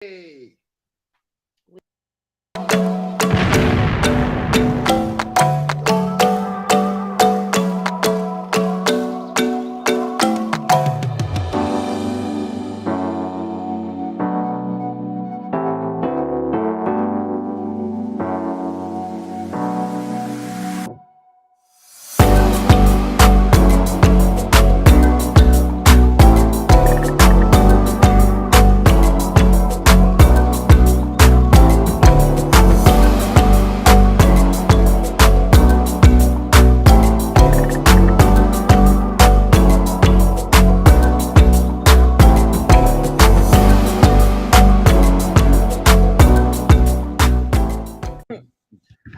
Hey.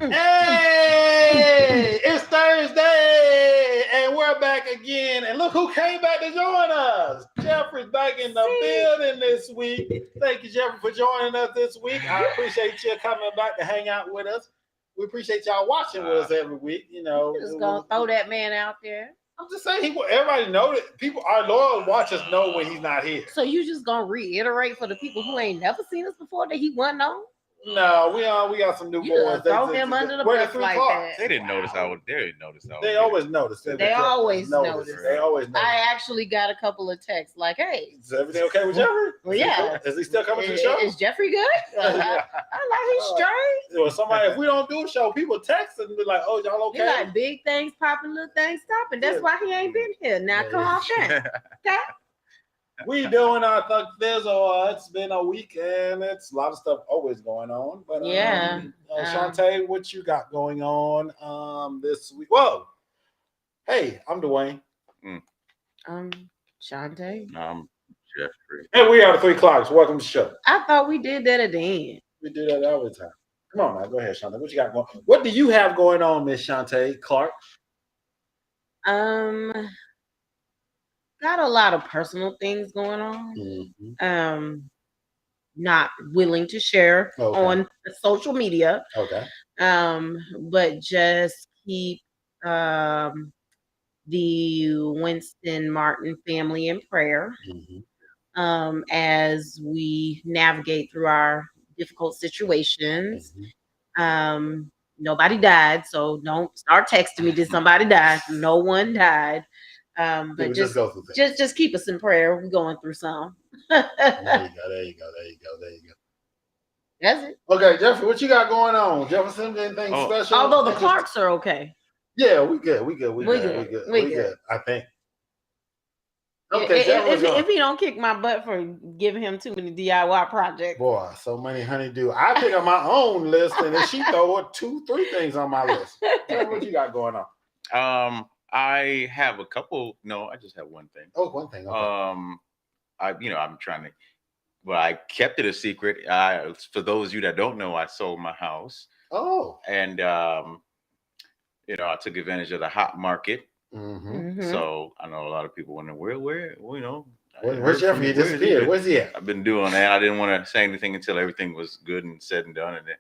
Hey, it's Thursday, and we're back again. And look who came back to join us. Jeffrey's back in the building this week. Thank you, Jeffrey, for joining us this week. I appreciate you coming back to hang out with us. We appreciate y'all watching with us every week. You know, just gonna throw that man out there. I'm just saying, everybody know that people, our loyal watchers know when he's not here. So you just gonna reiterate for the people who ain't never seen us before that he wasn't on? No, we got some new boys. Throw him under the bus like that. They didn't notice I was there. They noticed I was They there. always notice. They always notice. They always notice. I actually got a couple of texts like, "Hey, is everything okay with Jeffrey? Well, yeah. Is he still coming to the show? Is Jeffrey good?" I like he's straight. Or somebody, if we don't do a show, people text and be like, "Oh, y'all okay?" He like big things popping, little things stopping. That's why he ain't been here. Now come off that. Okay. We doing our Thug Thizzle. It's been a week and it's a lot of stuff always going on. But Shantae, what you got going on this week? Whoa. Hey, I'm Dwayne. Shantae. I'm Jeffrey. And we are the Three Clarkes. Welcome to the show. I thought we did that at the end. We do that all the time. Come on now, go ahead, Shantae. What you got going on? What do you have going on, Miss Shantae Clark? Got a lot of personal things going on. Mm-hmm. Not willing to share on social media. Okay. But just keep the Winston Martin family in prayer. Mm-hmm. As we navigate through our difficult situations. Mm-hmm. Nobody died, so don't start texting me. Did somebody die? No one died. But just keep us in prayer. We're going through some. There you go. That's it. Okay, Jeffrey, what you got going on? Jefferson, anything special? Although the Clarkes are okay. Yeah, we good. We good. I think. Okay, if he don't kick my butt for giving him too many DIY projects. Boy, so many honeydew. I pick up my own list and then she throw 2, 3 things on my list. Tell me what you got going on. I have a couple. No, I just have one thing. Oh, one thing. Okay. I'm trying to. Well, I kept it a secret. For those of you that don't know, I sold my house. Oh. And I took advantage of the hot market. Mm-hmm. So I know a lot of people wondering where's Jeffrey? He disappeared. Where's he at? I've been doing that. I didn't want to say anything until everything was good and said and done. And then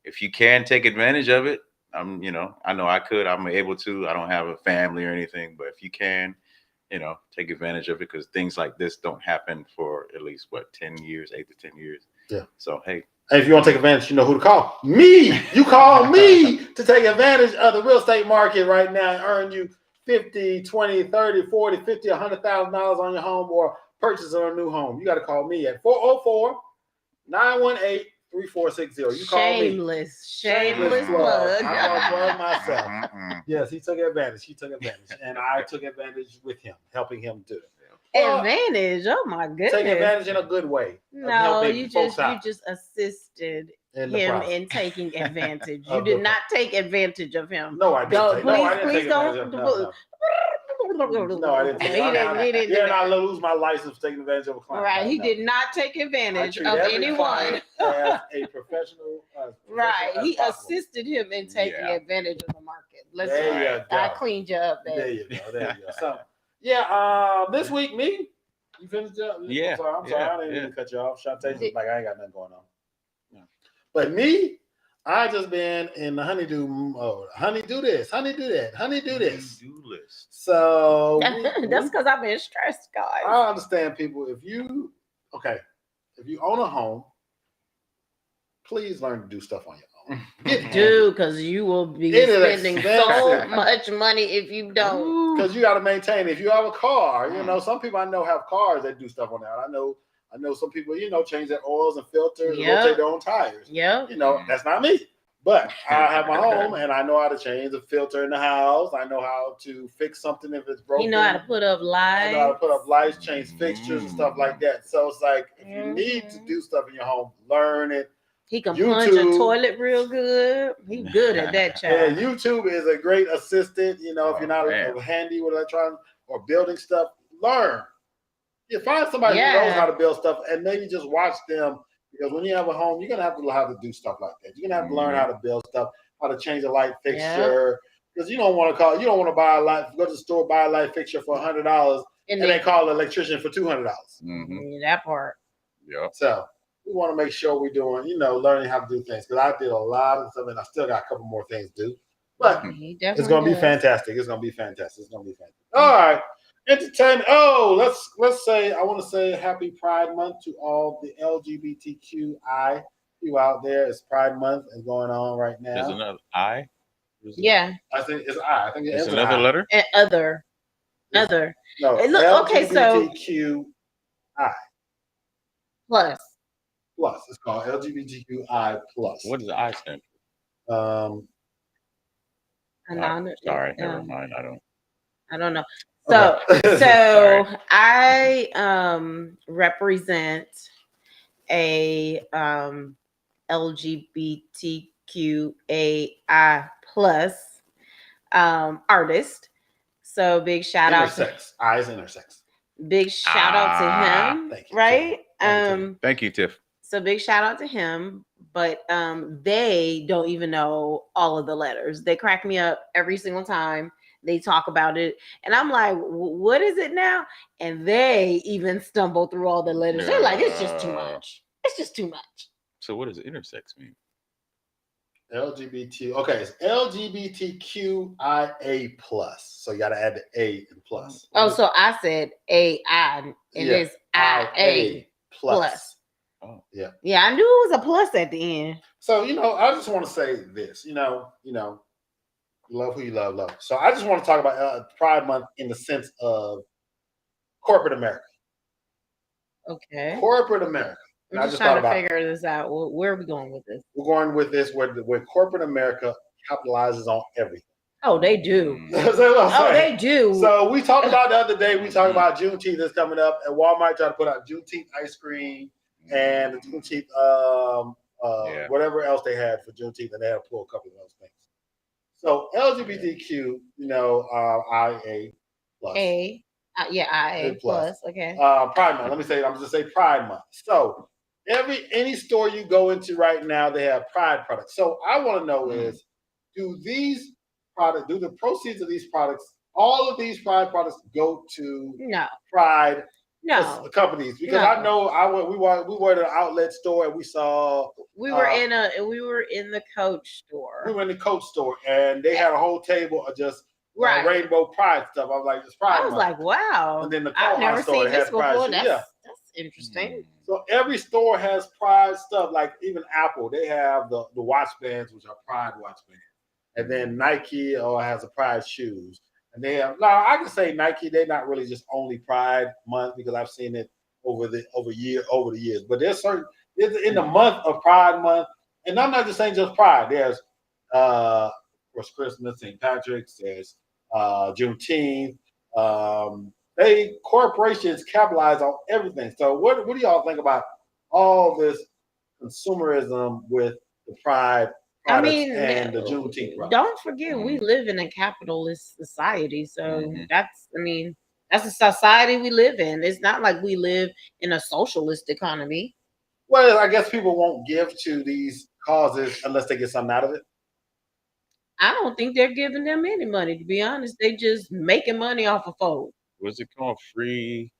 if you can take advantage of it, I know I could. I'm able to. I don't have a family or anything, but if you can, take advantage of it because things like this don't happen for at least 10 years, 8 to 10 years. Yeah. So hey. And if you want to take advantage, you know who to call. Me. You call me to take advantage of the real estate market right now and earn you $50, $20, $30, $40, $50, $100,000 on your home or purchase on a new home. You got to call me at 404-918-3460. You call me. Shameless plug. I'm going to plug myself. Yes, he took advantage. And I took advantage with him, helping him do it. Advantage? Oh my goodness. Take advantage in a good way. No, you just assisted him in taking advantage. You did not take advantage of him. No, I didn't. Please don't. No, I didn't. He didn't. I lose my license for taking advantage of a client. Right. He did not take advantage of anyone. As a professional. Right. He assisted him in taking advantage of the market. I cleaned you up there. There you go. So, this week, me. You finished up? Yeah. I'm sorry. I didn't even cut you off. Shantae's like, I ain't got nothing going on. Yeah. But me, I just been in the honeydew mode. Honey, do this. Honey, do that. Honey, do this. Honey-do list. So that's because I've been stressed, guys. I understand people. If you own a home please learn to do stuff on your own. Do, because you will be spending so much money if you don't. Because you got to maintain. If you have a car, some people I know have cars that do stuff on that. I know some people, change their oils and filters and rotate their own tires. Yeah. That's not me. But I have my home and I know how to change the filter in the house. I know how to fix something if it's broken. You know how to put up lights. I know how to put up lights, change fixtures and stuff like that. So it's like, if you need to do stuff in your home, learn it. He can plunge a toilet real good. He's good at that, child. Yeah, YouTube is a great assistant. If you're not handy with electronics or building stuff, learn. You find somebody who knows how to build stuff and maybe just watch them. Because when you have a home, you're going to have to learn how to do stuff like that. You're going to have to learn how to build stuff, how to change a light fixture. Because you don't want to go to the store, buy a light fixture for $100 and then call an electrician for $200. That part. Yeah. So we want to make sure we're doing, learning how to do things. Because I did a lot of stuff and I still got a couple more things to do. But it's going to be fantastic. It's going to be fantastic. All right. Entertainment. Oh, let's say, I want to say happy Pride Month to all the LGBTQI people out there. It's Pride Month is going on right now. There's another I? Yeah. I think it's I. I think it's another letter? And other. No. Okay, so LGBTQI. Plus. It's called LGBTQI plus. What does the I stand for? Sorry, never mind. I don't know. So, so I represent a LGBTQAI plus artist. So big shout out to I's intersex. Big shout out to him. Thank you, right? Thank you, Tiff. So big shout out to him. But they don't even know all of the letters. They crack me up every single time they talk about it. And I'm like, what is it now? And they even stumble through all the letters. They're like, it's just too much. It's just too much. So what does intersex mean? LGBT. Okay, it's LGBTQIA plus. So you got to add the A and plus. Oh, so I said AI and it's IA plus. Oh. Yeah. Yeah, I knew it was a plus at the end. So, I just want to say this, love who you love. So I just want to talk about Pride Month in the sense of corporate America. Okay. Corporate America. I'm just trying to figure this out. Where are we going with this? We're going with this where corporate America capitalizes on everything. Oh, they do. They do. So we talked about the other day, we talked about Juneteenth that's coming up, and Walmart tried to put out Juneteenth ice cream and the Juneteenth, whatever else they had for Juneteenth, and they had to pull a couple of those things. So LGBTQ, IA plus. IA plus. Okay. Pride Month. Let me say, I'm just say Pride Month. So any store you go into right now, they have Pride products. So I want to know is, do the proceeds of these products, all of these Pride products go to Pride companies? Because I know we were at an outlet store and we saw we were in the Coach store. We were in the Coach store and they had a whole table of just rainbow Pride stuff. I was like, it's Pride. I was like, wow. And then the I've never seen this before. That's interesting. So every store has Pride stuff. Like even Apple, they have the watch bands, which are Pride watch bands. And then Nike has a Pride shoes. And they have, now I can say Nike, they're not really just only Pride Month because I've seen it over the years. But there's certain in the month of Pride Month, and I'm not just saying just Pride. There's of course Christmas, St. Patrick's, there's Juneteenth. Corporations capitalize on everything. So what do y'all think about all this consumerism with the Pride? And the Juneteenth products? Don't forget, we live in a capitalist society. So that's a society we live in. It's not like we live in a socialist economy. Well, I guess people won't give to these causes unless they get something out of it. I don't think they're giving them any money, to be honest. They just making money off of folks. Was it called free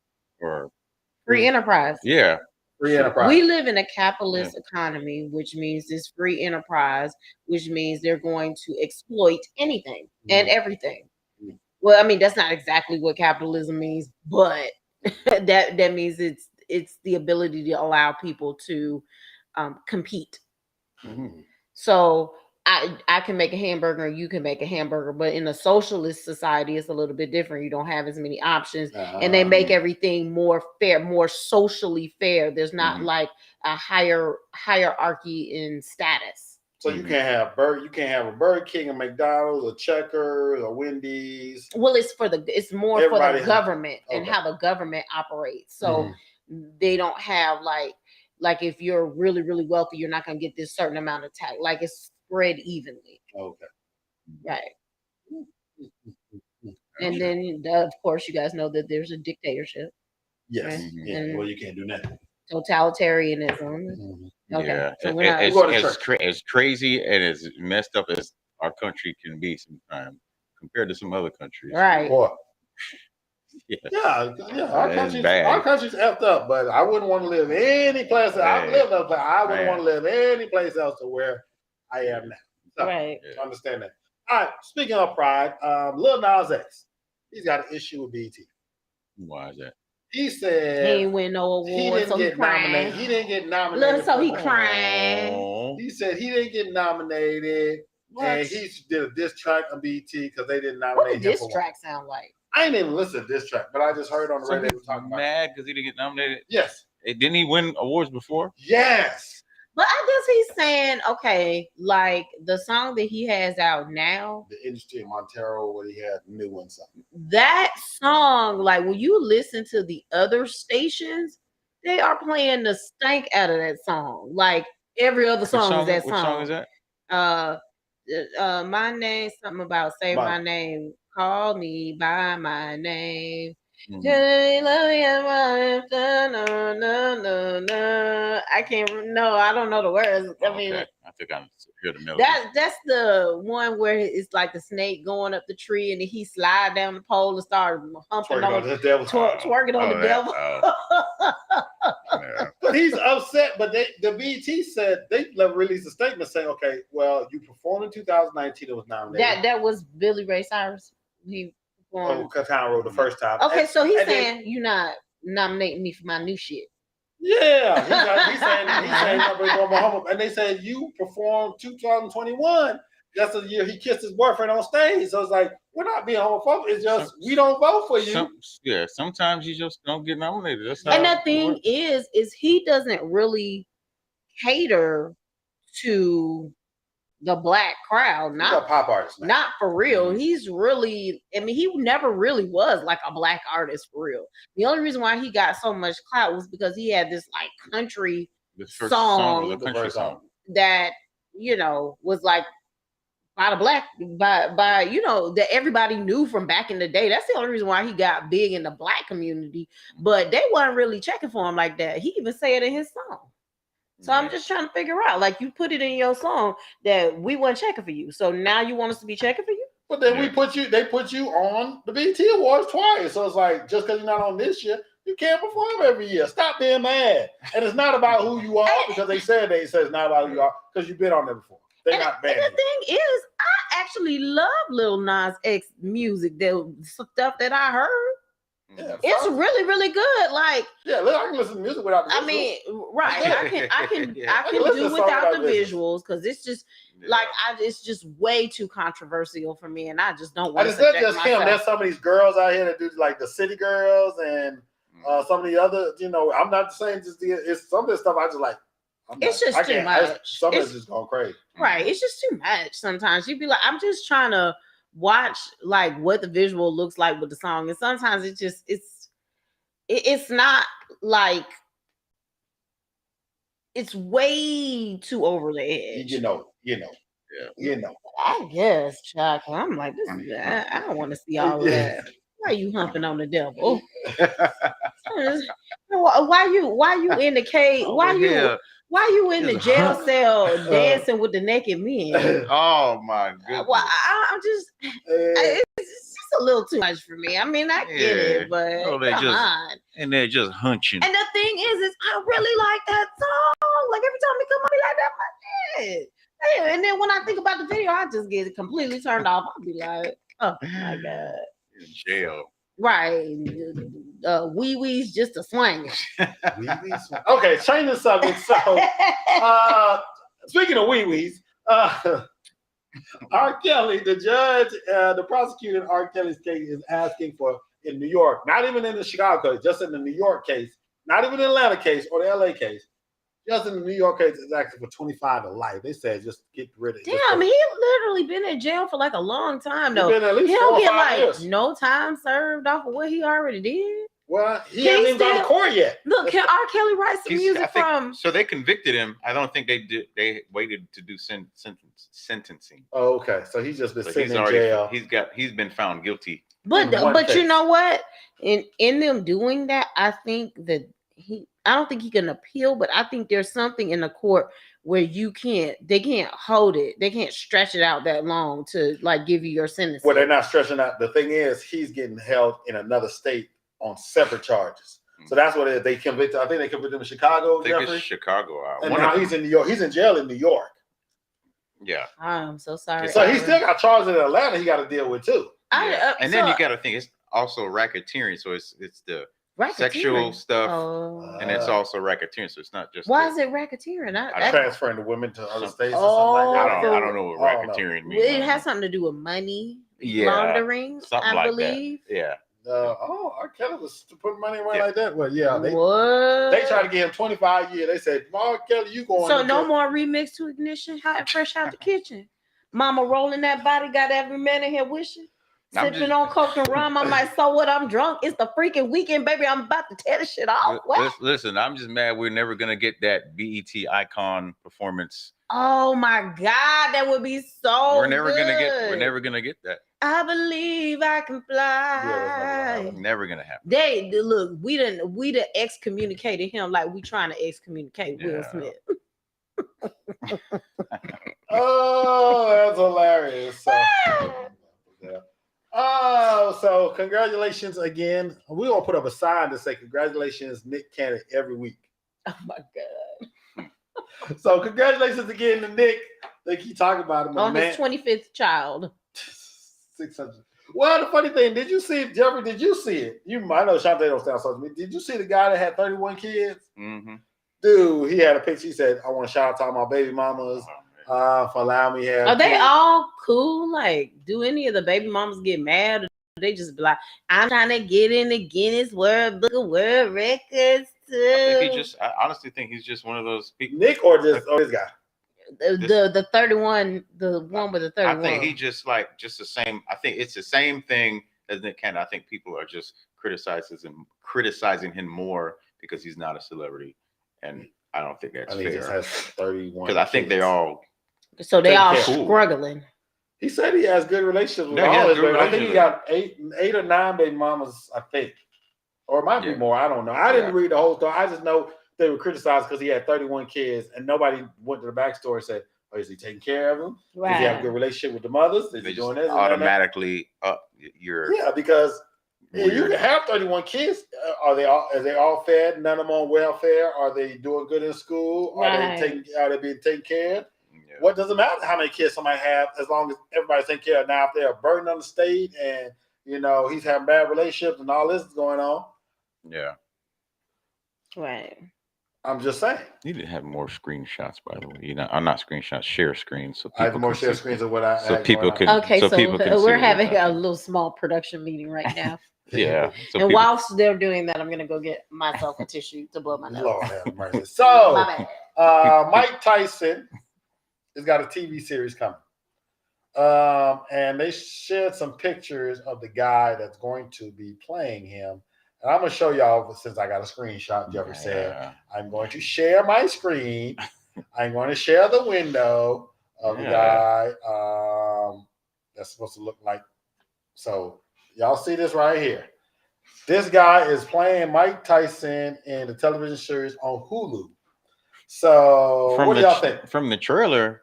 enterprise? Yeah. Free enterprise. We live in a capitalist economy, which means this free enterprise, which means they're going to exploit anything and everything. Well, I mean, that's not exactly what capitalism means, but that means it's the ability to allow people to compete Mhm. So I can make a hamburger and you can make a hamburger, but in a socialist society, it's a little bit different. You don't have as many options, and they make everything more fair, more socially fair. There's not like a hierarchy in status. So you can't have a Burger King, a McDonald's, a Checkers, a Wendy's. Well, it's more for the government and how the government operates. So they don't have like if you're really, really wealthy, you're not gonna get this certain amount of tax. Like it's spread evenly. Okay. Right. And then of course you guys know that there's a dictatorship. Yes. Right? Yeah. Well, you can't do that. Totalitarianism. Okay. Yeah. So it's crazy and as messed up as our country can be sometimes compared to some other countries. Right. Yeah. Our country's effed up, but I wouldn't want to live any place. I've lived up, but I wouldn't want to live any place else to where I am now. So, right. Understand that. All right. Speaking of pride, Lil Nas X, he's got an issue with BET. Why is that? He said he didn't win no award. He didn't get nominated. He didn't get nominated. So he crying. He said he didn't get nominated. What? And he did a diss track on BET because they didn't nominate him. What did diss track sound like? I didn't even listen to this track, but I just heard on the radio talking about. Mad because he didn't get nominated. Yes. Didn't he win awards before? Yes. But I guess he's saying, okay, like the song that he has out now, the Industry of Montero, where he had a new one, something. That song, like when you listen to the other stations, they are playing the stank out of that song. Like every other song is that song. What song is that? My name, something about say my name. Call me by my name. I can't. No, I don't know the words. I mean, I think I hear the melody. That's the one where it's like the snake going up the tree and he slide down the pole and start humping on the devil, twerking on the devil. Yeah. But he's upset. But the BET said they released a statement saying, "Okay, well, you performed in 2019. It was nominated. That was Billy Ray Cyrus. He performed. Katana Road the first time. Okay, so he's saying you're not nominating me for my new shit. Yeah, he's saying and they said you performed 2021. That's the year he kissed his boyfriend on stage. So it's like we're not being homophobic. It's just we don't vote for you. Sometimes you just don't get nominated. That's and the thing is he doesn't really cater to the black crowd. Not a pop artist. Man. Not for real. He's really. I mean, he never really was like a black artist for real. The only reason why he got so much clout was because he had this like country song that was like by the black by that everybody knew from back in the day. That's the only reason why he got big in the black community. But they weren't really checking for him like that. He even said it in his song. So I'm just trying to figure out, like you put it in your song that we weren't checking for you. So now you want us to be checking for you? But then they put you on the BET Awards twice. So it's like, just because you're not on this year, you can't perform every year. Stop being mad. And it's not about who you are because they said it's not about who you are because you've been on there before. They're not bad. And the thing is, I actually love Lil Nas X music. The stuff that I heard. Yeah, it's really, really good. Like, I can listen to music without the visuals. I mean, right. I can do without the visuals because it's just it's just way too controversial for me, and I just don't want to. It's not just him. There's some of these girls out here that do like the City Girls and some of the other. I'm not saying it's some of this stuff I just like. It's just too much. Some of it's just going crazy. Right. It's just too much. Sometimes you'd be like, I'm just trying to watch like what the visual looks like with the song, and sometimes it's not like it's way too over the edge. I guess, Chuck. I'm like, I don't want to see all of that. Why are you humping on the devil? Why you in the cave? Why you in the jail cell dancing with the naked men? Oh my goodness! Well, I'm just it's just a little too much for me. I mean, I get it, but come on. And they're just hunching. And the thing is I really like that song. Like every time it come on, I be like, that's my shit. Hey, and then when I think about the video, I just get completely turned off. I'll be like, oh my God. In jail. Right. Wee Wee's just a swing. Okay, change the subject. So Speaking of wee-wees, R. Kelly, the judge, the prosecutor in R. Kelly's case is asking for, in New York, not even in the Chicago case, just in the New York case, not even the Atlanta case or the LA case, just in the New York case, is asking for 25 to life. They said just get rid of it. Damn, he literally been in jail for like a long time though. Been at least he 4 don't or get 5 like years. no time served off of what he already did. Well, he hasn't even gone to court yet. Look, can R. Kelly write some music from? So they convicted him. I don't think they did. They waited to do sentencing. Oh, okay. So he's just been sitting in already, jail. He's been found guilty. But you know what? In them doing that, I think that I don't think he can appeal, but I think there's something in the court where they can't hold it. They can't stretch it out that long to like give you your sentence. Well, they're not stretching out. The thing is, he's getting held in another state on separate charges. So that's what it is. They convicted. I think they convicted him in Chicago. I think it's Chicago. And now he's in New York. He's in jail in New York. Yeah. I'm so sorry. So he still got charges in Atlanta. He got to deal with too. And then you got to think it's also racketeering. So it's the sexual stuff, and it's also racketeering. So it's not just. Why is it racketeering? Transferring the women to other states or something like that. I don't know what racketeering means. It has something to do with money laundering, I believe. That. Yeah. R. Kelly was putting money away like that. Well, yeah, they tried to give him 25 years. They said, R. Kelly, you going? So no more remix to Ignition, hot fresh out the kitchen. Mama rolling that body, got every man in here wishing. Sipping on coke and rum. I'm like, so what? I'm drunk. It's the freaking weekend, baby. I'm about to tear this shit off. Listen, I'm just mad we're never gonna get that BET icon performance. Oh my God, that would be so. We're never gonna get that. I believe I can fly. Yeah, never gonna happen. Look, we done excommunicated him like we trying to excommunicate Will Smith. Oh, that's hilarious. So congratulations again. We're gonna put up a sign to say congratulations, Nick Cannon, every week. Oh my God. So congratulations again to Nick. They keep talking about him on his 25th child. 600. Well, the funny thing, did you see it, Jeffrey? Did you see it? I know Shante don't sound social media. Did you see the guy that had 31 kids? Mm-hmm. Dude, he had a picture. He said, "I want to shout out to all my baby mamas for allowing me to have." Are they all cool? Like, do any of the baby mamas get mad? Or they just be like, "I'm trying to get in the Guinness World Book of World Records too." I honestly think he's just one of those people. Nick or this guy? The 31, the one with the 31. I think he just the same. I think it's the same thing as Nick Cannon. I think people are just criticizing him more because he's not a celebrity, and I don't think that's fair. He just has 31. Because I think they all. So they all struggling. He said he has good relationships with all his baby. I think he got eight or 9 baby mamas. I think, or it might be more. I don't know. I didn't read the whole story. I just know they were criticized because he had 31 kids, and nobody went to the backstory and said, "Oh, is he taking care of them? Right. Does he have a good relationship with the mothers? Is he doing this?" Automatically up your because you can have 31 kids. Are they all fed? None of them on welfare? Are they doing good in school? Are they being taken care of? Yeah. What does it matter how many kids somebody have as long as everybody's taking care of? Now, if they're a burden on the state and he's having bad relationships and all this is going on. Yeah. Right. I'm just saying. You need to have more screenshots, by the way. I'm not screenshots, share screens. So I have more share screens of what I. So people can. Okay, so people can we're having a little small production meeting right now. Yeah. So and whilst they're doing that, I'm gonna go get myself a tissue to blow my nose. Lord have mercy. So, Mike Tyson has got a TV series coming, and they shared some pictures of the guy that's going to be playing him. And I'm going to show y'all, since I got a screenshot, Jeffrey said, I'm going to share my screen. I'm going to share the window of the guy that's supposed to look like. So y'all see this right here. This guy is playing Mike Tyson in the television series on Hulu. So what do y'all think? From the trailer,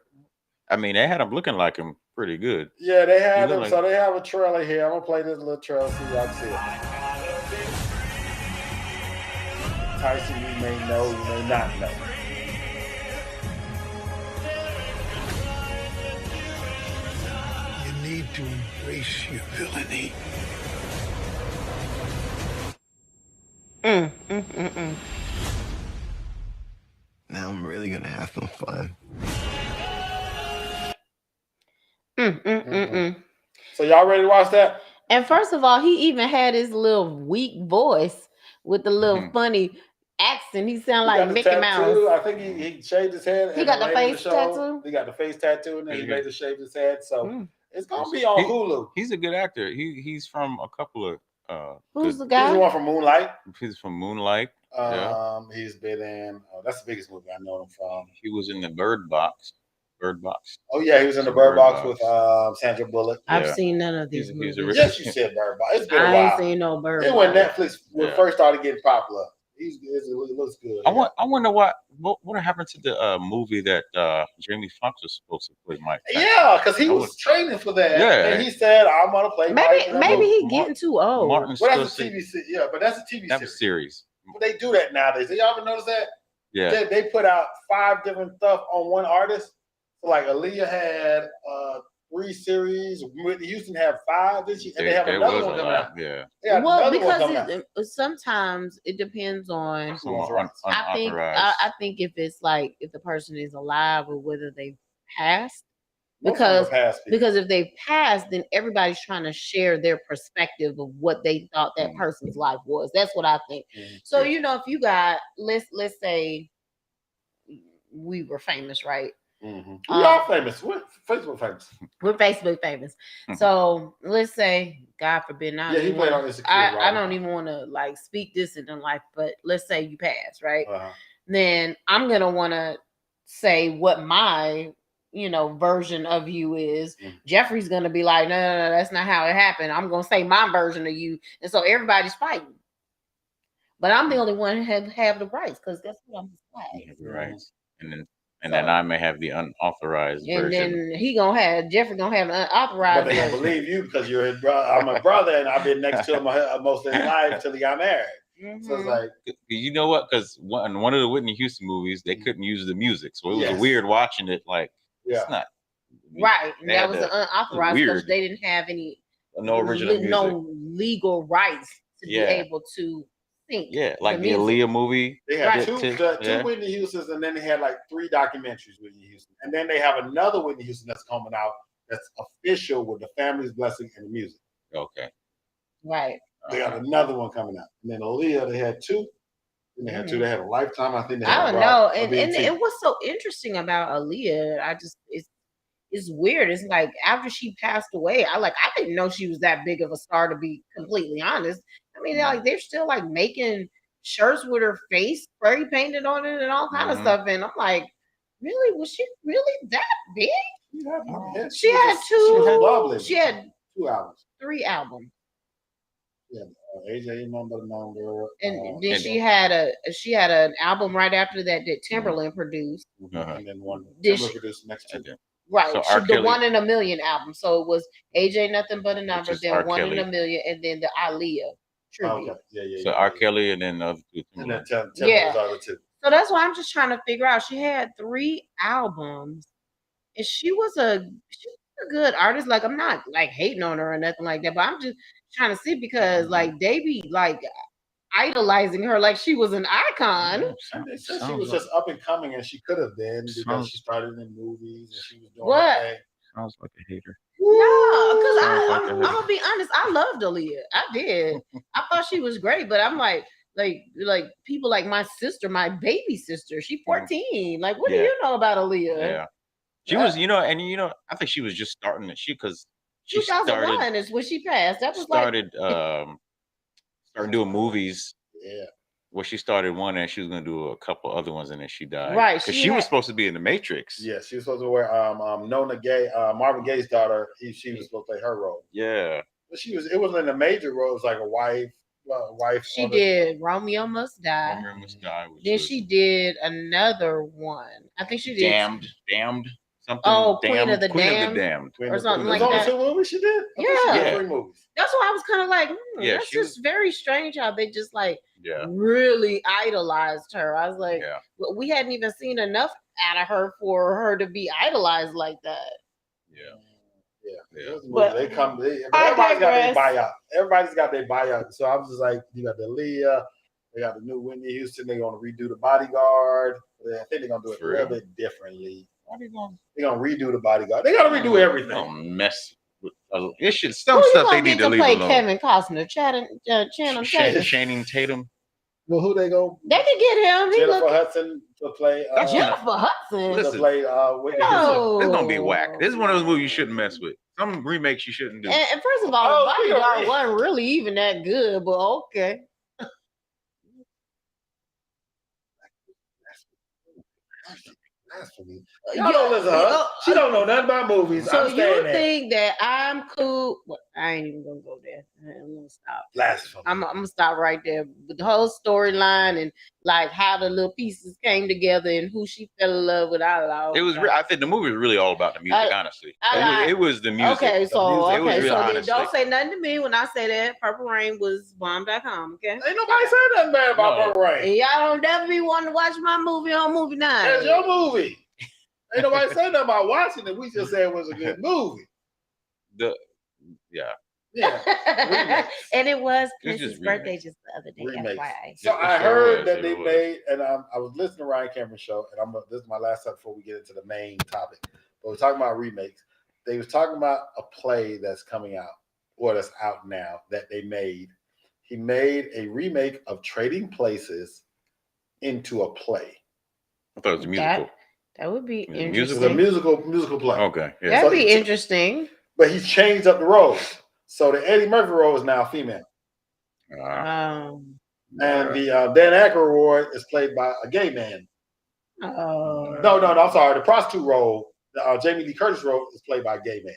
I mean, they had him looking like him pretty good. Yeah, they had him. So they have a trailer here. I'm going to play this little trailer so y'all can see it. Tyson, you may know, you may not know. You need to embrace your villainy. Now I'm really gonna have some fun. So y'all ready to watch that? And first of all, he even had his little weak voice with the little funny accent. He sounded like Mickey Mouse. I think he shaved his head. He got the face tattoo. He got the face tattoo, and then he later shaved his head. So it's gonna be on Hulu. He's a good actor. He's from a couple of. Who's the guy? He's the one from Moonlight. He's from Moonlight. He's been in. That's the biggest movie I know him from. He was in the Bird Box. Oh yeah, he was in the Bird Box with Sandra Bullock. I've seen none of these movies. Yes, you said Bird Box. It's been a while. I ain't seen no Bird Box. It when Netflix first started getting popular. It looks good. I wonder what happened to the movie that Jamie Foxx was supposed to play Mike Tyson. Yeah, because he was training for that. Yeah, and he said, "I'm gonna play." Maybe he getting too old. Well, that's a TV series. Yeah, but that's a TV series. But they do that nowadays. Did y'all ever notice that? Yeah. They put out 5 different stuff on one artist. So like Aaliyah had 3 series. Whitney Houston had 5, did she? And they have another one coming out. Yeah. Well, because sometimes it depends on. I think if it's like if the person is alive or whether they passed. Because if they passed, then everybody's trying to share their perspective of what they thought that person's life was. That's what I think. So if you got let's say we were famous, right? We are famous. We're Facebook famous. We're Facebook famous. So let's say, God forbid, I don't even want to like speak this in life, but let's say you pass, right? Then I'm gonna want to say what my version of you is. Jeffrey's gonna be like, no, that's not how it happened. I'm gonna say my version of you, and so everybody's fighting. But I'm the only one who have the rights because that's what I'm saying. Right, and then I may have the unauthorized version. And then Jeffrey gonna have an unauthorized. But they don't believe you because you're his brother. I'm a brother, and I've been next to him most of his life until he got married. So it's like, you know what? Because in one of the Whitney Houston movies, they couldn't use the music, so it was weird watching it. Like, it's not right. And that was unauthorized because they didn't have any original music, no legal rights to be able to sing. Yeah, like the Aaliyah movie. They had two Whitney Houstons, and then they had like 3 documentaries with Whitney Houston, and then they have another Whitney Houston that's coming out that's official with the family's blessing and the music. Okay. Right. They got another one coming out, and then Aaliyah they had 2. Then they had 2. They had a Lifetime. I think they had I don't know. And what's so interesting about Aaliyah, it's weird. It's like after she passed away, I didn't know she was that big of a star, to be completely honest. I mean, they're still like making shirts with her face spray painted on it and all kind of stuff. And I'm like, really? Was she really that big? She had 2. She had 2 albums. 3 albums. Yeah, AJ Number Girl. And then she had an album right after that Timberland produced. And then one Timberland produced next to it. Right, so the One in a Million album. So it was AJ Nothing But a Number, then One in a Million, and then the Aaliyah tribute. Okay. Yeah. So R. Kelly and then the other 2. And then Timberland's other 2. So that's why I'm just trying to figure out. She had 3 albums, and she was a good artist. Like, I'm not like hating on her or nothing like that, but I'm just trying to see because like they be like idolizing her like she was an icon. She was just up and coming, and she could have been because she started in movies and she was doing what? Her thing. Sounds like a hater. No, because I'm gonna be honest. I loved Aaliyah. I did. I thought she was great, but I'm like people like my sister, my baby sister. She's 14. Like, what do you know about Aaliyah? Yeah, she was. I think she was just starting it. Because she 2001 is when she passed. That was started doing movies. Yeah. Well, she started one and she was going to do a couple other ones and then she died. Right. Because she was supposed to be in The Matrix. Yeah, she was supposed to wear Nona Gay, Marvin Gaye's daughter. She was supposed to play her role. Yeah. But it wasn't in a major role. It was like a wife. She did Romeo Must Die. Romeo Must Die. Then she did another one. I think she did Damned. Something. Oh, Queen of the Damned. Or something like that. There's only 2 movies she did? Yeah. 3 movies. That's why I was kind of like, that's just very strange how they just like really idolized her. I was like, we hadn't even seen enough out of her for her to be idolized like that. Yeah. But everybody's got their buyout. Everybody's got their buyout. So I was just like, you got the Leah, they got the new Whitney Houston. They're going to redo The Bodyguard. I think they're going to do it a little bit differently. They're gonna redo the Bodyguard. They gotta redo everything. Don't mess with it. Should some stuff they need to leave alone. Kevin Costner, Channing Channing Tatum. Well, who they go? They could get him. Jennifer Hudson to play. Jennifer Hudson to play. No. This is gonna be whack. This is one of those movies you shouldn't mess with. Some remakes you shouldn't do. And first of all, the Bodyguard wasn't really even that good, but okay. Y'all don't listen to her. She don't know nothing about movies. So you think that I'm cool? Well, I ain't even gonna go there. I'm gonna stop. Blasphemy. I'm gonna stop right there. But the whole storyline and like how the little pieces came together and who she fell in love with. It was. I think the movie was really all about the music. Honestly, it was the music. Okay, so really don't say nothing to me when I say that Purple Rain was bomb.com. Okay, ain't nobody saying nothing bad about Purple Rain. And y'all don't ever be wanting to watch my movie on Movie Night. That's your movie. Ain't nobody saying nothing about watching it. We just said it was a good movie. Yeah. And it was Prince's birthday just the other day. FYI. So I heard that they made, and I was listening to Ryan Cameron's show, and this is my last time before we get into the main topic. But we're talking about remakes. They was talking about a play that's coming out, or that's out now, that they made. He made a remake of Trading Places into a play. I thought it was a musical. That would be interesting. It's a musical play. Okay. Yeah. That'd be interesting. But he's changed up the roles. So the Eddie Murphy role is now female. Um, And the Dan Aykroyd is played by a gay man. Oh. No, I'm sorry. The prostitute role, Jamie Lee Curtis role, is played by a gay man.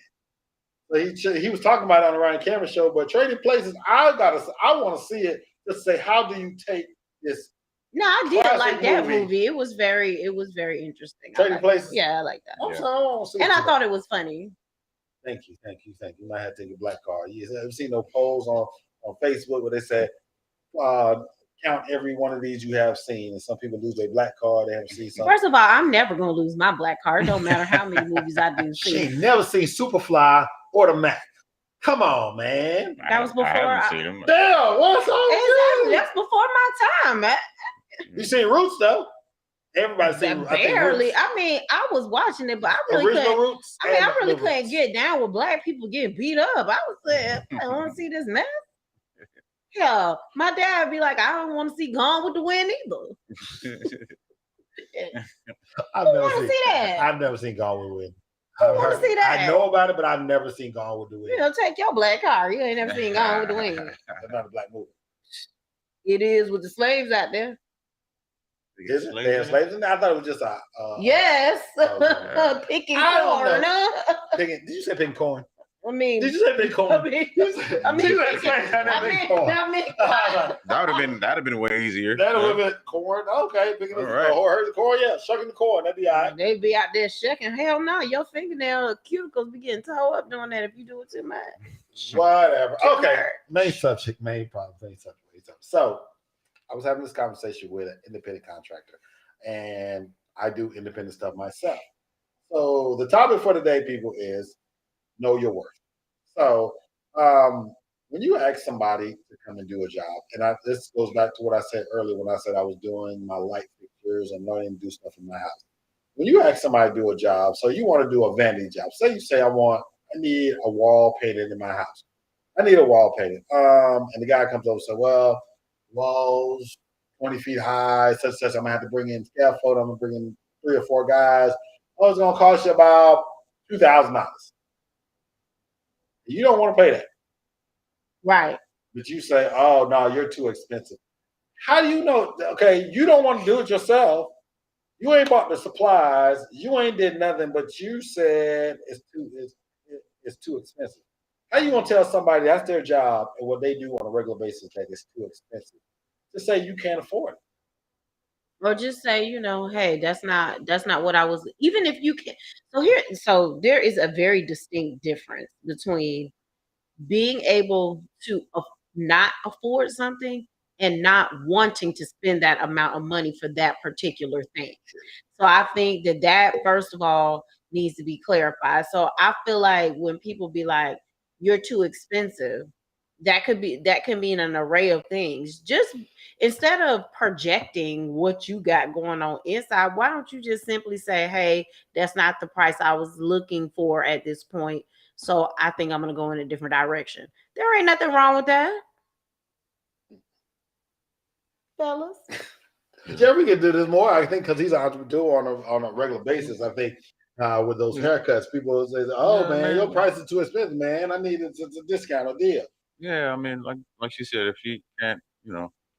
So he was talking about it on the Ryan Cameron show, but Trading Places, I want to see it to say, how do you take this? No, I did like that movie. It was very interesting. Trading Places? Yeah, I like that. I'm sorry, I want to see and I thought it was funny. Thank you. You might have to take your black card. You ever seen no polls on Facebook where they say, count every one of these you have seen, and some people lose their black card. They haven't seen something. First of all, I'm never gonna lose my black card. It don't matter how many movies I do see. She ain't never seen Superfly or the Mac. Come on, man. That was before. I haven't seen them. Damn, what's on? Exactly. That's before my time, man. You seen Roots though? Everybody seen barely. I mean, I was watching it, but I really couldn't. Roots I really couldn't get down with black people getting beat up. I was saying, I want to see this mess. Yeah, my dad would be like, I don't want to see Gone with the Wind either. I've never seen that. I've never seen Gone with the Wind. I want to see that. I know about it, but I've never seen Gone with the Wind. You know, take your black card. You ain't never seen Gone with the Wind. That's not a black movie. It is with the slaves out there. Is it? They have slaves in there? I thought it was just a. Yes. Picking corn. Did you say picking corn? I mean, did you say picking corn? I mean, that'd have been way easier. That would have been corn. Okay, picking the corn. Yeah, shucking the corn. That'd be all right. They be out there shucking. Hell no, your fingernail cuticles be getting tore up doing that if you do it too much. Whatever. Okay. Main subject. So, I was having this conversation with an independent contractor, and I do independent stuff myself. So the topic for today, people, is know your worth. So when you ask somebody to come and do a job, and this goes back to what I said earlier when I said I was doing my light fixtures and learning to do stuff in my house. When you ask somebody to do a job, so you want to do a vanity job. Say you say I need a wall painted in my house. I need a wall painted. And the guy comes over and says, well, walls 20 feet high, such. I'm gonna have to bring in scaffold. I'm gonna bring in 3 or 4 guys. Oh, it's gonna cost you about $2,000. You don't want to pay that, right? But you say, "Oh no, you're too expensive." How do you know? Okay, you don't want to do it yourself. You ain't bought the supplies. You ain't did nothing, but you said it's too expensive. How you gonna tell somebody that's their job and what they do on a regular basis that it's too expensive? Just say you can't afford it. Or just say, hey, that's not what I was. Even if you can, so there is a very distinct difference between being able to not afford something and not wanting to spend that amount of money for that particular thing. So I think that first of all needs to be clarified. So I feel like when people be like, you're too expensive, that can mean an array of things. Just instead of projecting what you got going on inside, why don't you just simply say, hey, that's not the price I was looking for at this point, so I think I'm going to go in a different direction. There ain't nothing wrong with that, fellas. Jerry can do this more, I think, because he's an entrepreneur on a regular basis. I think with those haircuts, people say, "Oh Yeah, man, your price is too expensive, man. I need it's a discount or deal." Yeah, I mean, like she said, if you can't,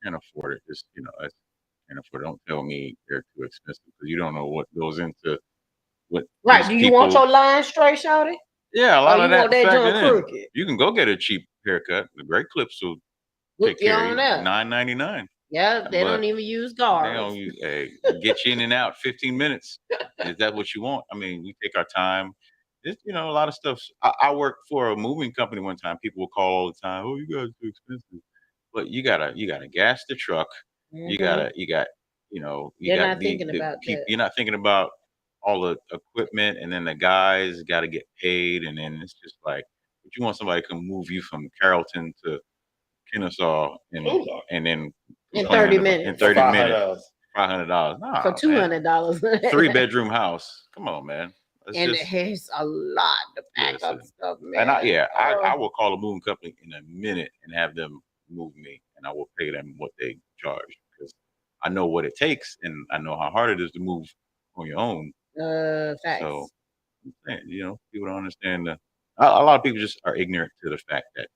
can't afford it, just can't afford it. Don't tell me they're too expensive because you don't know what goes into what Right? these Do you want people. your line straight, shawty? Yeah, a lot Or of you want that that joint factored in. crooked? You can go get a cheap haircut. The great clips will Look take you care of on you. that. $9.99. Yeah, they But don't even use they guards. don't use, get you in and out 15 minutes. Is that what you want? I mean, we take our time. It's, a lot of stuff. I worked for a moving company one time. People will call all the time. Oh, you guys are too expensive. But you gotta gas the truck. You Mhm. got, you They're got not thinking the about people. that. You're not thinking about all the equipment, and then the guys got to get paid, and then it's just like, but you want somebody to come move you from Carrollton to Kennesaw, Oh Lord. and then In complain 30 in minutes. 30 $500. minutes, $500. Nah, For man. $200. 3-bedroom house. Come on, man. It's And just it's a lot to pack up listen. stuff, And man. I will call a moving company in a minute and have them move me, and I will pay them what they charge because I know what it takes and I know how hard it is to move on your own. Facts. So, people don't understand a lot of people just are ignorant to the fact that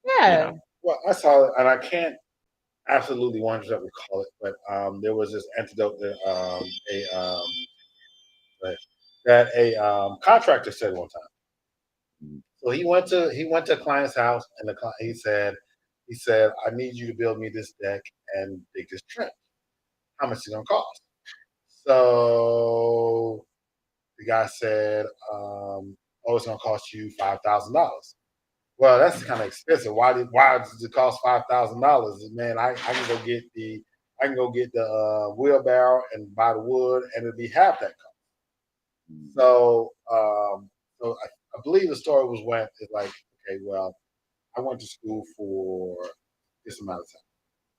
Yeah. Well, I saw it, and I can't absolutely 100% recall it, but there was this antidote that a contractor said one time. Mhm. So he went to a client's house, and he said, I need you to build me this deck and dig this trench. How much is it gonna cost? So the guy said, it's gonna cost you $5,000. Well, that's kind of expensive. Why does it cost $5,000? Man, I can go get the wheelbarrow and buy the wood, and it'll be half that cost. So, I believe the story went like, okay, well, I went to school for this amount of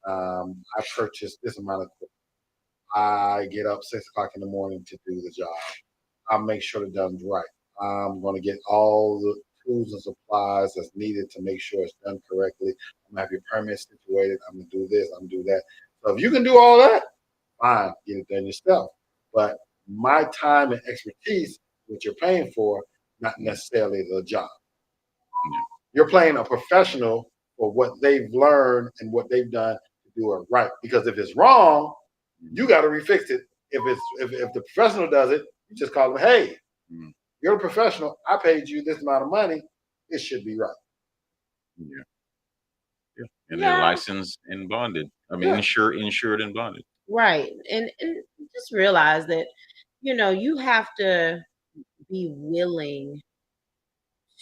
time. I purchased this amount of equipment. I get up 6 o'clock in the morning to do the job. I'll make sure the done's right. I'm going to get all the tools and supplies that's needed to make sure it's done correctly. I'm going to have your permit situated. I'm going to do this. I'm going to do that. So if you can do all that, fine, get it done yourself. But my time and expertise, what you're paying for, not necessarily the job. You're paying a professional for what they've learned and what they've done to do it right. Because if it's wrong, you got to refix it. If the professional does it, you just call them, hey, you're a professional. I paid you this amount of money. It should be right. Yeah. And they're licensed and bonded. I mean, insured and bonded. Right. And just realize that, you have to be willing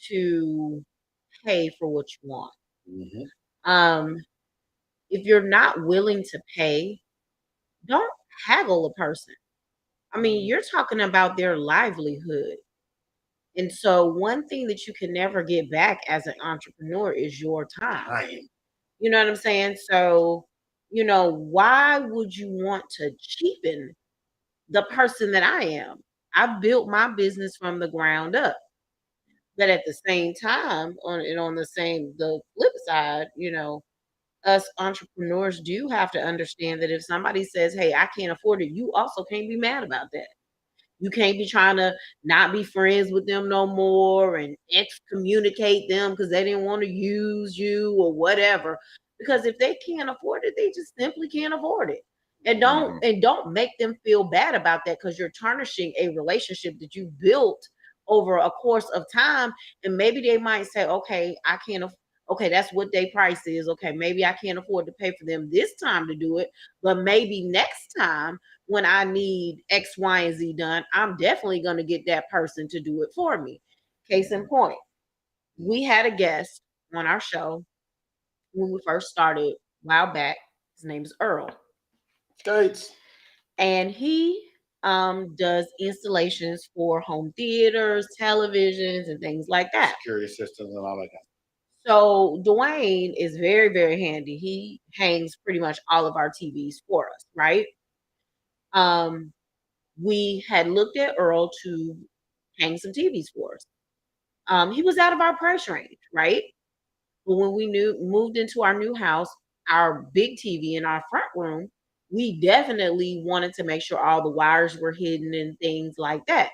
to pay for what you want. Mm-hmm. If you're not willing to pay, don't haggle a person. I mean, you're talking about their livelihood. And so one thing that you can never get back as an entrepreneur is your time. You know what I'm saying? So, why would you want to cheapen the person that I am? I built my business from the ground up. But at the same time, the flip side, us entrepreneurs do have to understand that if somebody says, hey, I can't afford it, you also can't be mad about that. You can't be trying to not be friends with them no more and excommunicate them because they didn't want to use you or whatever. Because if they can't afford it, they just simply can't afford it. And don't make them feel bad about that because you're tarnishing a relationship that you built over a course of time. And maybe they might say, okay, I can't okay, that's what their price is. Okay, maybe I can't afford to pay for them this time to do it, but maybe next time when I need X, Y, and Z done, I'm definitely going to get that person to do it for me. Case in point, we had a guest on our show when we first started a while back. His name is Earl. Gates. And he does installations for home theaters, televisions, and things like that. Security systems and all that. So Dwayne is very, very handy. He hangs pretty much all of our TVs for us, right? Um, we had looked at Earl to hang some TVs for us. He was out of our price range, right? But when we moved into our new house, our big TV in our front room, we definitely wanted to make sure all the wires were hidden and things like that.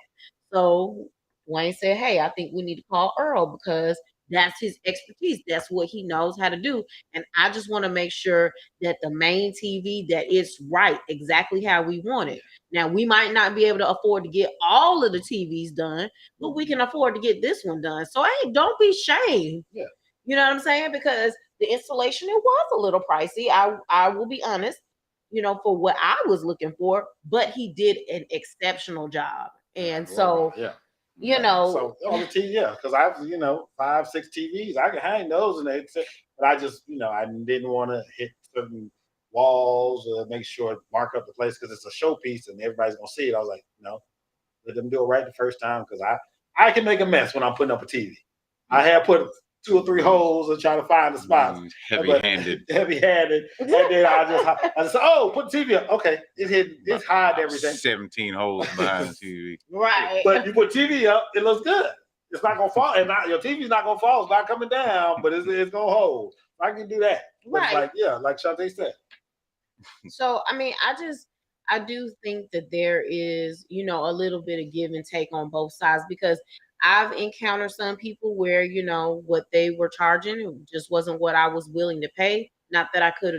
So Wayne said, "Hey, I think we need to call Earl because that's his expertise. That's what he knows how to do. And I just want to make sure that the main TV that it's right exactly how we want it. Now we might not be able to afford to get all of the TVs done, but we can afford to get this one done. So hey, don't be shamed. Yeah. You know what I'm saying? Because the installation, it was a little pricey. I will be honest, for what I was looking for, but he did an exceptional job. And so, So on the TV, because I've 5, 6 TVs, I can hang those in there. But I just I didn't want to hit certain walls or make sure mark up the place because it's a showpiece and everybody's gonna see it. I was like, no, let them do it right the first time because I can make a mess when I'm putting up a TV. I have put 2 or 3 holes and trying to find the spots. Heavy-handed. And then I just put the TV up. Okay, it's hide everything. 17 holes behind the TV. Right. But you put TV up, it looks good. It's not gonna fall, and your TV's not gonna fall. It's not coming down, but it's gonna hold. I can do that. But Right. like Shantae said. So I mean, I do think that there is, a little bit of give and take on both sides because I've encountered some people where, what they were charging just wasn't what I was willing to pay. Not that I could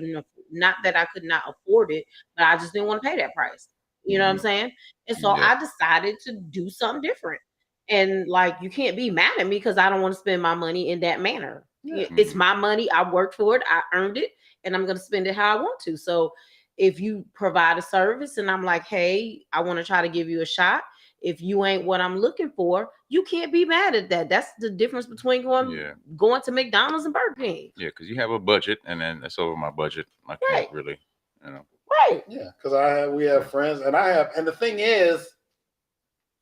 not afford it, but I just didn't want to pay that price. You know what I'm saying? And so I decided to do something different. And like, you can't be mad at me because I don't want to spend my money in that manner. Yeah. It's my money. I worked for it. I earned it, and I'm going to spend it how I want to. So if you provide a service and I'm like, hey, I want to try to give you a shot. If you ain't what I'm looking for, you can't be mad at that. That's the difference between going to McDonald's and Burger King. Yeah, because you have a budget, and then that's over my budget. I can't really, Right. Yeah, because we have friends, and the thing is,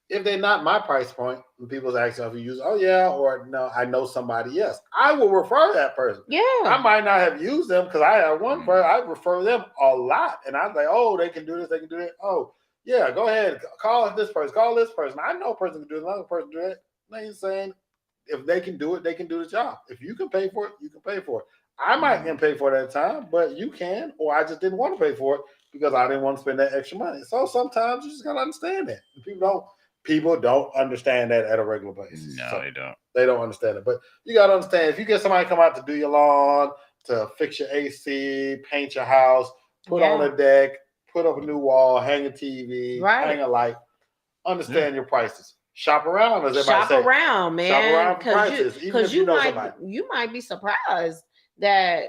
if they're not my price point, when people's asking if you use, or no, I know somebody else, I will refer that person. Yeah. I might not have used them because I have one person, I refer them a lot. And I'm like, they can do this, they can do it. Oh, yeah, go ahead. Call this person, call this person. I know a person can do it, another person do it. They ain't saying if they can do it, they can do the job. If you can pay for it, you can pay for it. I might can pay for it at a time, but you can, or I just didn't want to pay for it because I didn't want to spend that extra money. So sometimes you just gotta understand that. People don't understand that at a regular basis. No, so they don't. They don't understand it. But you got to understand, if you get somebody to come out to do your lawn, to fix your AC, paint your house, put on a deck, put up a new wall, hang a TV, hang a light, understand your prices. Shop around, as everybody say. Shop around, man. Shop around for prices, even if you know somebody. You might be surprised that,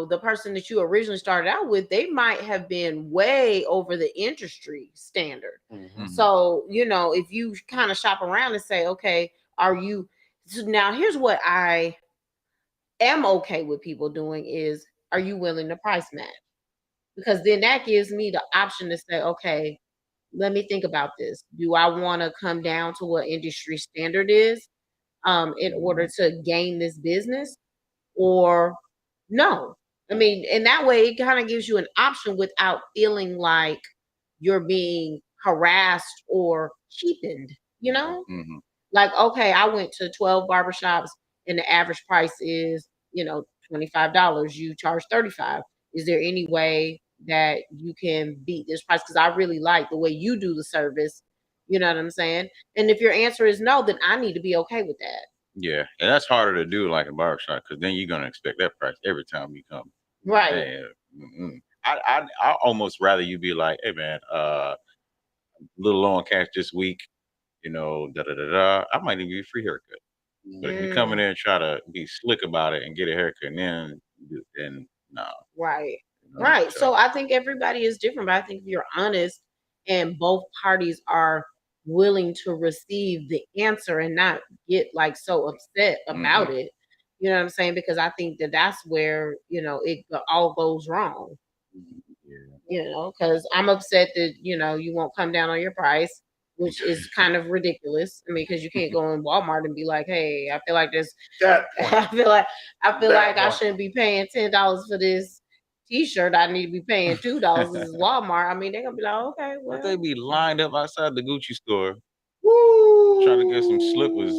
the person that you originally started out with, they might have been way over the industry standard. Mm-hmm. So, if you kind of shop around and say, okay, now here's what I am okay with people doing is, are you willing to price match? Because then that gives me the option to say, okay, let me think about this. Do I want to come down to what industry standard is in order to gain this business? Or no. I mean, and that way it kind of gives you an option without feeling like you're being harassed or cheapened, Mm-hmm. Like, okay, I went to 12 barbershops and the average price is, $25. You charge $35. Is there any way that you can beat this price? Because I really like the way you do the service. You know what I'm saying? And if your answer is no, then I need to be okay with that. Yeah, and that's harder to do like a barbershop because then you're gonna expect that price every time you come. Right. Man, I almost rather you be like, hey man, a little low on cash this week, I might even give you a free haircut. But if you come in there and try to be slick about it and get a haircut, then no. Right. Right. So I think everybody is different, but I think if you're honest and both parties are willing to receive the answer and not get like so upset about it, you know what I'm saying? Because I think that's where, it all goes wrong. Yeah. Because I'm upset that, you won't come down on your price which is kind of ridiculous. I mean, because you can't go in Walmart and be like, "Hey, I feel like this. That point. I feel like That I point. shouldn't be paying $10 for this T-shirt. I need to be paying $2. This is Walmart. I mean, they're gonna be like, okay, well, But they be lined up outside the Gucci store. Woo! Trying to get some slippers.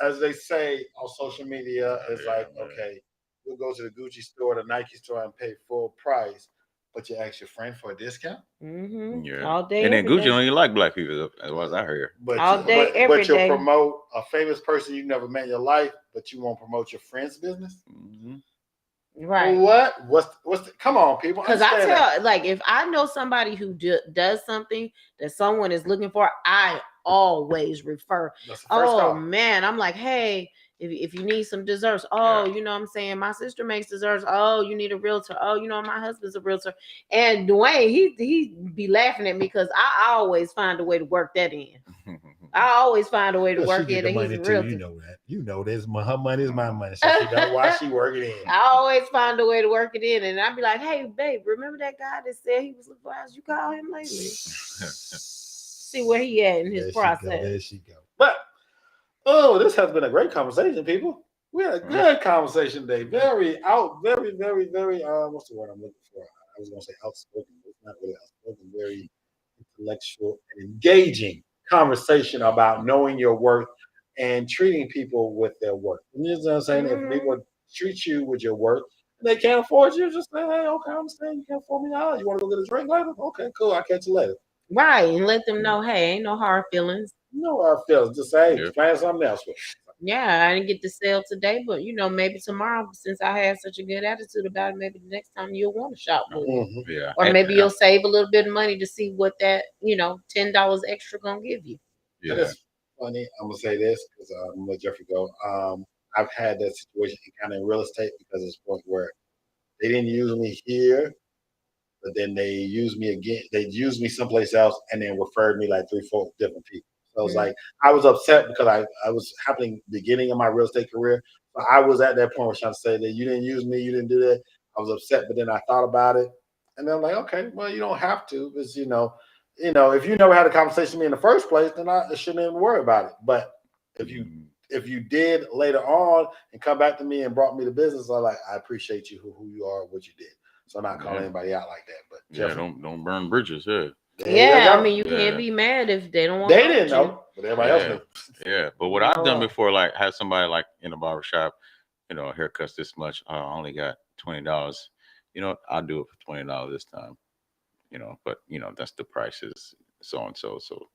As they say on social media, it's Yeah, like, man. okay, you'll go to the Gucci store, the Nike store, and pay full price, but you ask your friend for a discount. Yeah. all day, And then every Gucci day. don't even like black people, as well as I heard. But All day, every but you'll day. promote a famous person you never met in your life, but you won't promote your friend's business. Mhm. Right. What? What's the, come on, people. Because I Understand that. tell, like, if I know somebody who does something that someone is looking for, I always refer. That's the first Oh call. man, I'm like, hey, if you need some desserts, oh, Yeah. you know what I'm saying? My sister makes desserts. Oh, you need a realtor. Oh, you know, my husband's a realtor. And Dwayne, he be laughing at me because I always find a way to work that in. I always find a way to Well, work she it. get the He's money a too. realtor. You know that. You know this. Her money is my money. So she know why she work it in. I always find a way to work it in, and I'd be like, "Hey, babe, remember that guy that said he was looking for us? You call him lately? See where he at in his process." There she go. But this has been a great conversation, people. We had a good conversation today. Very, very, very. What's the word I'm looking for? I was gonna say outspoken, but it's not really outspoken. Very intellectual and engaging conversation about knowing your worth and treating people with their worth. And you know what I'm saying? If people treat you with your worth and they can't afford you, just say, hey, okay, I understand you can't afford me now. You want to go get a drink later? Okay, cool. I'll catch you later. Right, and let them know, hey, ain't no hard feelings. You know how it feels. Just say, hey, Yeah. find something else with. Yeah, I didn't get the sale today, but you know, maybe tomorrow, since I had such a good attitude about it, maybe the next time you'll want to shop with me. Mm-hmm. Yeah. Or And- maybe you'll save a little bit of money to see what that, $10 extra gonna give you. Yeah. Yeah. It's funny. I'm gonna say this because I'm gonna let Jeffrey go. I've had that situation kind of in real estate because it's a point where they didn't use me here, but then they used me again. They used me someplace else and then referred me like 3-4 different people. So it's like I was upset because I was happening beginning of my real estate career. So I was at that point where I was trying to say that you didn't use me, you didn't do that. I was upset, but then I thought about it, and then I'm like, okay, well, you don't have to, because if you never had a conversation with me in the first place, then I shouldn't even worry about it. But if you did later on and come back to me and brought me the business, I appreciate you who you are, what you did. So I'm not calling anybody out like that. But Yeah, don't burn bridges. Yeah. Yeah, I mean, you can't be mad if they don't want to. They didn't know, but everybody else knew. Yeah, but what I've done before, like have somebody like in a barbershop, haircuts this much. I only got $20. I'll do it for $20 this time. But that's the prices, so and so. So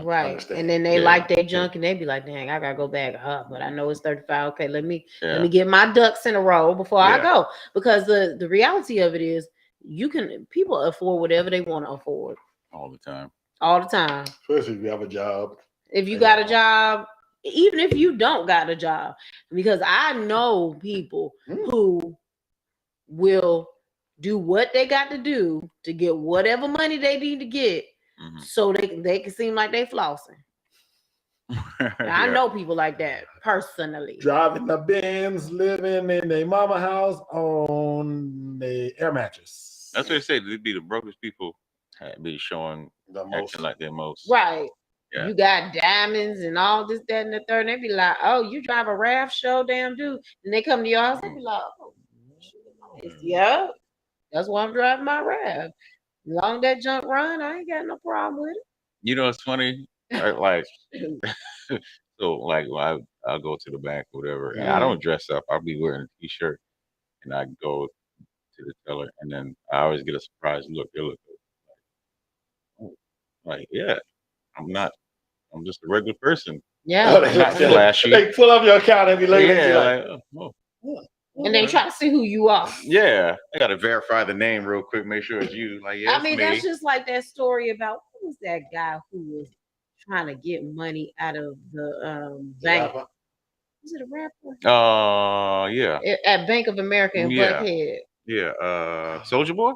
right, and then they like their junk, and they be like, "Dang, I gotta go back up." But I know it's 35. Okay, let me get my ducks in a row before I go, because the reality of it is, people afford whatever they want to afford all the time. All the time. Especially if you have a job. If you got a job, even if you don't got a job, because I know people who will do what they got to do to get whatever money they need to get, so they can seem like they flossing. I know people like that personally. Driving the Benz, living in their mama house on the air mattress. That's what they say. They'd be the brokest people. Be showing the most, acting like they're most. Right. Yeah. You got diamonds and all this, that, and the third. And they be like, "Oh, you drive a RAV show, damn dude." And they come to your house, they be like, "Oh, yeah, that's why I'm driving my RAV. As long as that junk run, I ain't got no problem with it." It's funny. Like, so like I'll go to the bank or whatever, and I don't dress up. I'll be wearing a t-shirt, and I go to the teller, and then I always get a surprise look. They look like, yeah, I'm just a regular person. Yeah. Not flashy. They pull up your account and be looking at you like, and they try to see who you are. Yeah. I gotta verify the name real quick, make sure it's you. Like, yeah, I mean, that's just like that story about, who was that guy who was trying to get money out of the bank? Was it a rapper? Yeah. At Bank of America in Buckhead. Yeah. Soldier Boy?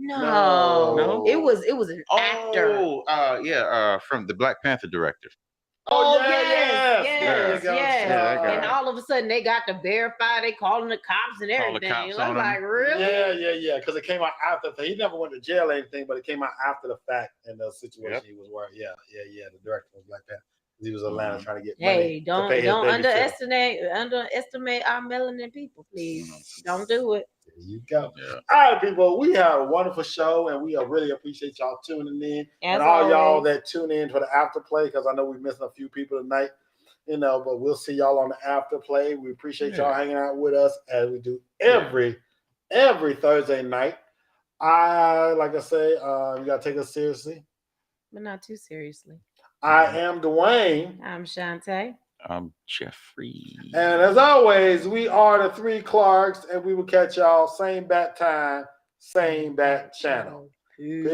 No. It was an actor. From the Black Panther director. yes. Yeah. And all of a sudden they got to verify. They calling the cops and Call the everything. cops I'm on like, really? Yeah. Because it came out after. He never went to jail or anything, but it came out after the fact and the situation he was working. Yeah. The director was like that. He was in Atlanta trying to get money. Hey, to pay don't his underestimate our melanin people, please. Don't do it. There you go. Yeah. All right, people. We have a wonderful show, and we really appreciate y'all tuning in. As and all y'all always. that tune in for the afterplay, because I know we're missing a few people tonight. But we'll see y'all on the afterplay. We appreciate y'all hanging out with us as we do every Thursday night. Like I say, you gotta take us seriously. But not too seriously. I am Dwayne. I'm Shantae. I'm Jeffrey. And as always, we are the three Clarkes, and we will catch y'all same bat time, same bat channel. Peace.